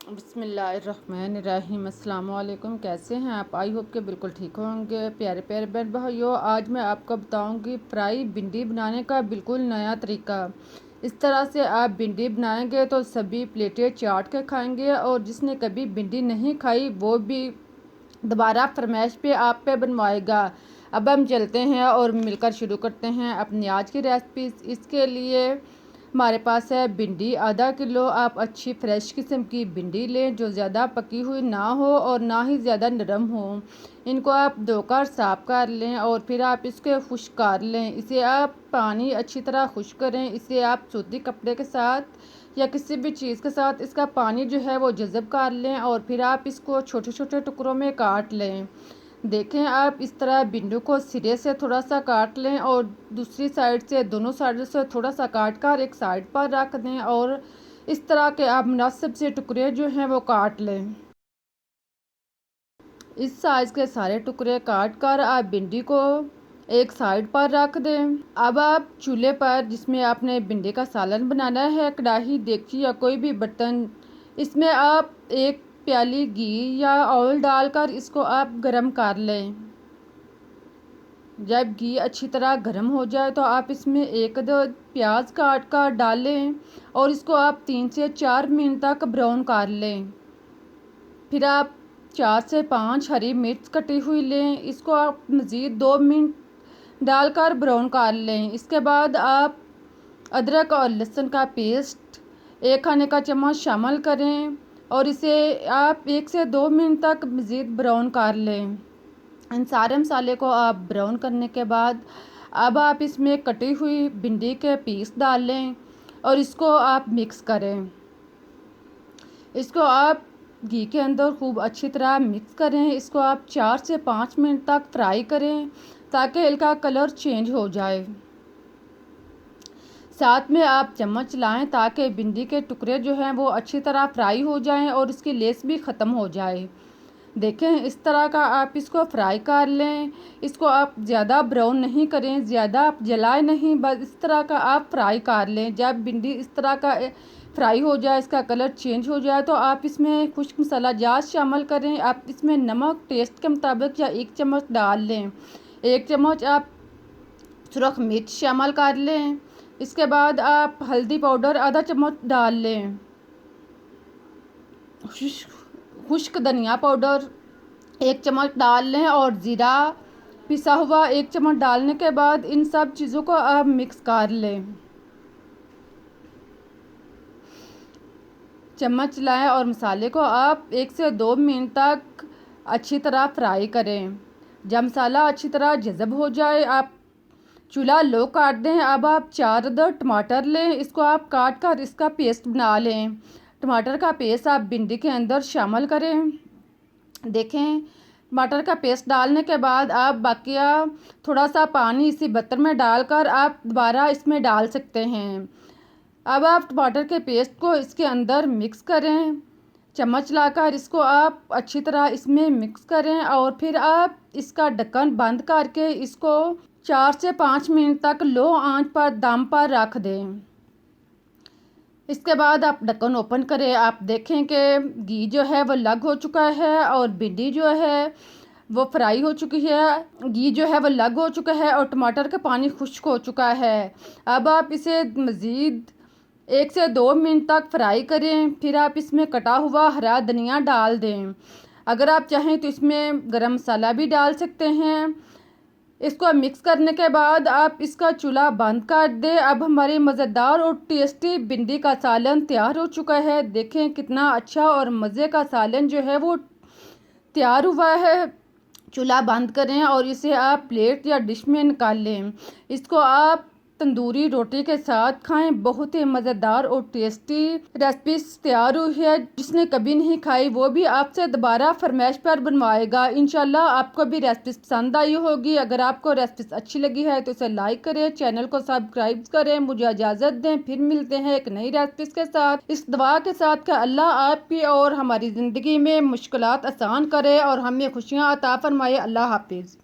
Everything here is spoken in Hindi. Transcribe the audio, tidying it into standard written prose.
बिस्मिल्लाहिर्रहमानिर्रहीम। अस्सलाम वालेकुम। कैसे हैं आप? आई होप के बिल्कुल ठीक होंगे। प्यारे प्यारे बहन भाइयों, आज मैं आपको बताऊंगी फ्राई भिंडी बनाने का बिल्कुल नया तरीका। इस तरह से आप भिंडी बनाएंगे तो सभी प्लेटें चाट के खाएंगे, और जिसने कभी भिंडी नहीं खाई वो भी दोबारा फरमाइश पे आप पे बनवाएगा। अब हम चलते हैं और मिलकर शुरू करते हैं अपनी आज की रेसिपी। इसके लिए हमारे पास है भिंडी आधा किलो। आप अच्छी फ्रेश किस्म की भिंडी लें जो ज़्यादा पकी हुई ना हो और ना ही ज़्यादा नरम हो। इनको आप धोकर साफ कर लें और फिर आप इसके खुश्क कर लें। इसे आप पानी अच्छी तरह खुश्क करें। इसे आप सूती कपड़े के साथ या किसी भी चीज़ के साथ इसका पानी जो है वो जज़ब कर लें, और फिर आप इसको छोटे छोटे टुकड़ों में काट लें। देखें, आप इस तरह भिंडी को सिरे से थोड़ा सा काट लें और दूसरी साइड से, दोनों साइड से थोड़ा सा काट कर एक साइड पर रख दें, और इस तरह के आप मुनासिब से टुकड़े जो हैं वो काट लें। इस साइज़ के सारे टुकड़े काट कर आप भिंडी को एक साइड पर रख दें। अब आप चूल्हे पर, जिसमें आपने भिंडी का सालन बनाना है, कढ़ाई, देगची या कोई भी बर्तन, इसमें आप एक प्याली घी या ऑयल डालकर इसको आप गरम कर लें। जब घी अच्छी तरह गर्म हो जाए तो आप इसमें एक दो प्याज काट कर डालें और इसको आप 3 से 4 मिनट तक ब्राउन कर लें। फिर आप 4 से 5 हरी मिर्च कटी हुई लें, इसको आप मज़ीद 2 मिनट डालकर ब्राउन कर लें। इसके बाद आप अदरक और लहसुन का पेस्ट 1 खाने का चम्मच शामिल करें और इसे आप 1 से 2 मिनट तक मज़ीद ब्राउन कर लें। इन सारे मसाले को आप ब्राउन करने के बाद अब आप इसमें कटी हुई भिंडी के पीस डाल लें और इसको आप मिक्स करें। इसको आप घी के अंदर खूब अच्छी तरह मिक्स करें। इसको आप 4 से 5 मिनट तक फ्राई करें ताकि इनका कलर चेंज हो जाए। साथ में आप चम्मच चलाएं ताकि भिंडी के टुकड़े जो हैं वो अच्छी तरह फ्राई हो जाएं और इसकी लेस भी ख़त्म हो जाए। देखें, इस तरह का आप इसको फ्राई कर लें। इसको आप ज़्यादा ब्राउन नहीं करें, ज़्यादा आप जलाए नहीं, बस इस तरह का आप फ्राई कर लें। जब भिंडी इस तरह का फ्राई हो जाए, इसका कलर चेंज हो जाए, तो आप इसमें खुश्क मसाला जात शामिल करें। आप इसमें नमक टेस्ट के मुताबिक या 1 चम्मच डाल लें। 1 चम्मच आप सुरख मिर्च शामिल कर लें। इसके बाद आप हल्दी पाउडर आधा चम्मच डाल लें। खुश्क धनिया पाउडर 1 चम्मच डाल लें और ज़ीरा पिसा हुआ 1 चम्मच डालने के बाद इन सब चीज़ों को आप मिक्स कर लें। चम्मच चलाएं और मसाले को आप 1 से 2 मिनट तक अच्छी तरह फ्राई करें। जब मसाला अच्छी तरह जज़ब हो जाए, आप चूल्हा लो कर दें। अब आप 4 अदद टमाटर लें, इसको आप काट कर इसका पेस्ट बना लें। टमाटर का पेस्ट आप भिंडी के अंदर शामिल करें। देखें, टमाटर का पेस्ट डालने के बाद आप बाकिया थोड़ा सा पानी इसी बर्तन में डालकर आप दोबारा इसमें डाल सकते हैं। अब आप टमाटर के पेस्ट को इसके अंदर मिक्स करें। चम्मच लाकर इसको आप अच्छी तरह इसमें मिक्स करें और फिर आप इसका ढक्कन बंद करके इसको 4 से 5 मिनट तक लो आंच पर दम पर रख दें। इसके बाद आप ढक्कन ओपन करें। आप देखें कि घी जो है वो लग हो चुका है और भिंडी जो है वो फ्राई हो चुकी है। घी जो है वो लग हो चुका है और टमाटर का पानी खुश्क हो चुका है। अब आप इसे मज़ीद 1 से 2 मिनट तक फ्राई करें। फिर आप इसमें कटा हुआ हरा धनिया डाल दें। अगर आप चाहें तो इसमें गरम मसाला भी डाल सकते हैं। इसको मिक्स करने के बाद आप इसका चूल्हा बंद कर दें। अब हमारी मज़ेदार और टेस्टी भिंडी का सालन तैयार हो चुका है। देखें कितना अच्छा और मज़े का सालन जो है वो तैयार हुआ है। चूल्हा बंद करें और इसे आप प्लेट या डिश में निकाल लें। इसको आप तंदूरी रोटी के साथ खाएं। बहुत ही मज़ेदार और टेस्टी रेसिपी तैयार हुई है। जिसने कभी नहीं खाई वो भी आपसे दोबारा फरमाइश पर बनवाएगा। इंशाल्लाह आपको भी रेसिपी पसंद आई होगी। अगर आपको रेसिपी अच्छी लगी है तो इसे लाइक करें, चैनल को सब्सक्राइब करें। मुझे इजाज़त दें, फिर मिलते हैं एक नई रेसिपी के साथ। इस दुआ के साथ कि अल्लाह आपकी और हमारी ज़िंदगी में मुश्किलात आसान करे और हमें खुशियाँ अता फरमाए। अल्लाह हाफिज़।